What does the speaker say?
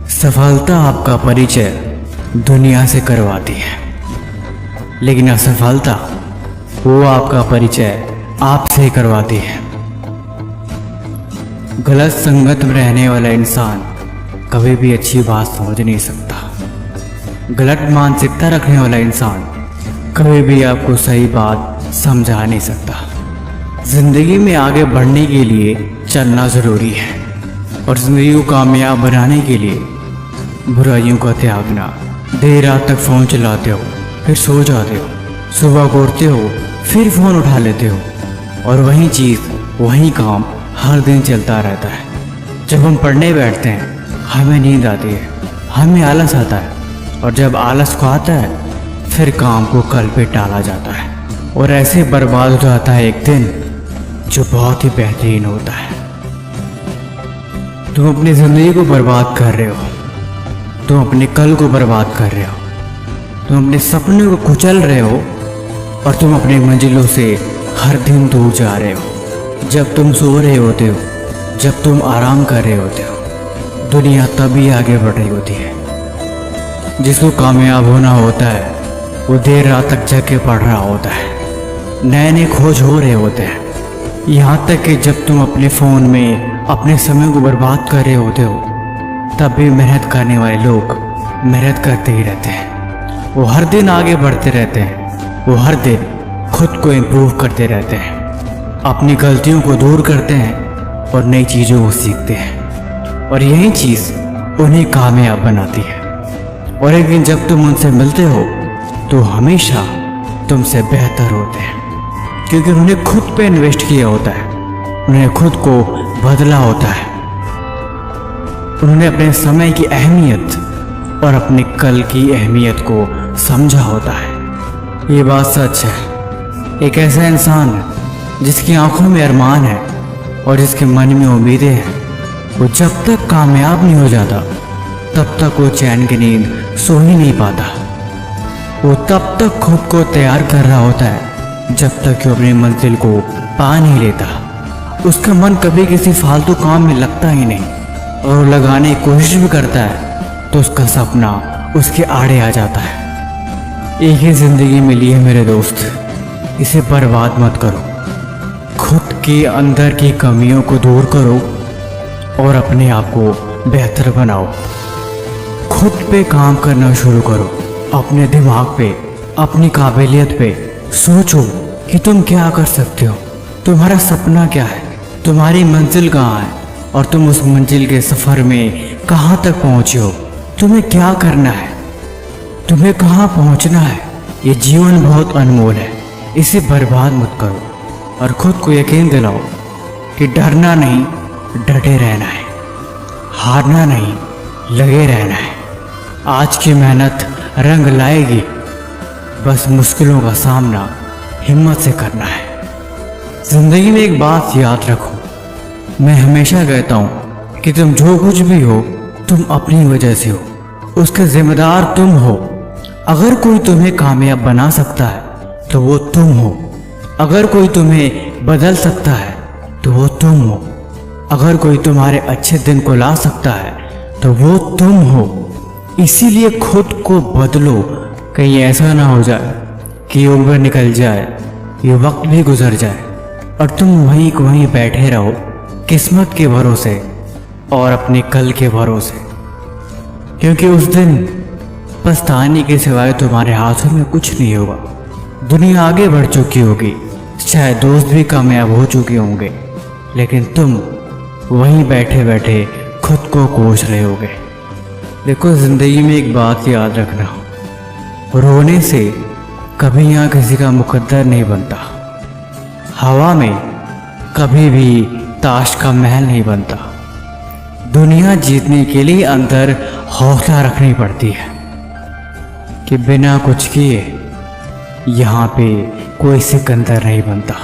सफलता आपका परिचय दुनिया से करवाती है, लेकिन असफलता वो आपका परिचय आपसे करवाती है। गलत संगत में रहने वाला इंसान कभी भी अच्छी बात समझ नहीं सकता। गलत मानसिकता रखने वाला इंसान कभी भी आपको सही बात समझा नहीं सकता। जिंदगी में आगे बढ़ने के लिए चलना ज़रूरी है और ज़िंदगी को कामयाब बनाने के लिए बुराइयों का त्यागना। देर रात तक फ़ोन चलाते हो, फिर सो जाते हो, सुबह को उठते हो, फिर फ़ोन उठा लेते हो और वही चीज़ वही काम हर दिन चलता रहता है। जब हम पढ़ने बैठते हैं हमें नींद आती है, हमें आलस आता है और जब आलस को आता है फिर काम को कल पे टाला जाता है और ऐसे बर्बाद हो जाता है एक दिन जो बहुत ही बेहतरीन होता है। तुम अपनी ज़िंदगी को बर्बाद कर रहे हो, तुम अपने कल को बर्बाद कर रहे हो, तुम अपने सपने को कुचल रहे हो और तुम अपनी मंजिलों से हर दिन दूर जा रहे हो। जब तुम सो रहे होते हो, जब तुम आराम कर रहे होते हो, दुनिया तभी आगे बढ़ रही होती है। जिसको कामयाब होना होता है वो देर रात तक जग के पढ़ रहा होता है, नए नए खोज हो रहे होते हैं। यहाँ तक कि जब तुम अपने फ़ोन में अपने समय को बर्बाद कर रहे होते हो तब भी मेहनत करने वाले लोग मेहनत करते ही रहते हैं। वो हर दिन आगे बढ़ते रहते हैं, वो हर दिन खुद को इम्प्रूव करते रहते हैं, अपनी गलतियों को दूर करते हैं और नई चीज़ों को सीखते हैं और यही चीज़ उन्हें कामयाब बनाती है। और एक दिन जब तुम उनसे मिलते हो तो हमेशा तुमसे बेहतर होते हैं, क्योंकि उन्होंने खुद पे इन्वेस्ट किया होता है, उन्होंने खुद को बदला होता है, उन्होंने अपने समय की अहमियत और अपने कल की अहमियत को समझा होता है। ये बात सच है। एक ऐसा इंसान जिसकी आंखों में अरमान है और जिसके मन में उम्मीदें हैं, वो जब तक कामयाब नहीं हो जाता तब तक वो चैन की नींद सो ही नहीं पाता। वो तब तक खुद को तैयार कर रहा होता है जब तक वो अपनी मंजिल को पा नहीं लेता। उसका मन कभी किसी फालतू काम में लगता ही नहीं और लगाने की कोशिश भी करता है तो उसका सपना उसके आड़े आ जाता है। एक ही ज़िंदगी मिली है मेरे दोस्त, इसे बर्बाद मत करो। खुद के अंदर की कमियों को दूर करो और अपने आप को बेहतर बनाओ। खुद पे काम करना शुरू करो, अपने दिमाग पे, अपनी काबिलियत पे सोचो कि तुम क्या कर सकते हो, तुम्हारा सपना क्या है, तुम्हारी मंजिल कहाँ है और तुम उस मंजिल के सफ़र में कहाँ तक पहुँचे हो, तुम्हें क्या करना है, तुम्हें कहाँ पहुँचना है। ये जीवन बहुत अनमोल है, इसे बर्बाद मत करो और ख़ुद को यकीन दिलाओ कि डरना नहीं, डटे रहना है, हारना नहीं, लगे रहना है। आज की मेहनत रंग लाएगी, बस मुश्किलों का सामना हिम्मत से करना है। ज़िंदगी में एक बात याद रखो, मैं हमेशा कहता हूँ कि तुम जो कुछ भी हो तुम अपनी वजह से हो, उसके जिम्मेदार तुम हो। अगर कोई तुम्हें कामयाब बना सकता है तो वो तुम हो, अगर कोई तुम्हें बदल सकता है तो वो तुम हो, अगर कोई तुम्हारे अच्छे दिन को ला सकता है तो वो तुम हो। इसीलिए खुद को बदलो, कहीं ऐसा ना हो जाए कि उम्र निकल जाए, ये वक्त भी गुजर जाए और तुम वहीं को वहीं बैठे रहो किस्मत के भरोसे और अपने कल के भरोसे, क्योंकि उस दिन पछताने के सिवाय तुम्हारे हाथों में कुछ नहीं होगा। दुनिया आगे बढ़ चुकी होगी, शायद दोस्त भी कामयाब हो चुके होंगे, लेकिन तुम वहीं बैठे बैठे खुद को कोस रहे होगे। देखो, ज़िंदगी में एक बात याद रखना, रोने से कभी यहाँ किसी का मुकद्दर नहीं बनता, हवा में कभी भी ताश का महल नहीं बनता। दुनिया जीतने के लिए अंदर हौसला रखनी पड़ती है कि बिना कुछ किए यहाँ पे कोई सिकंदर नहीं बनता।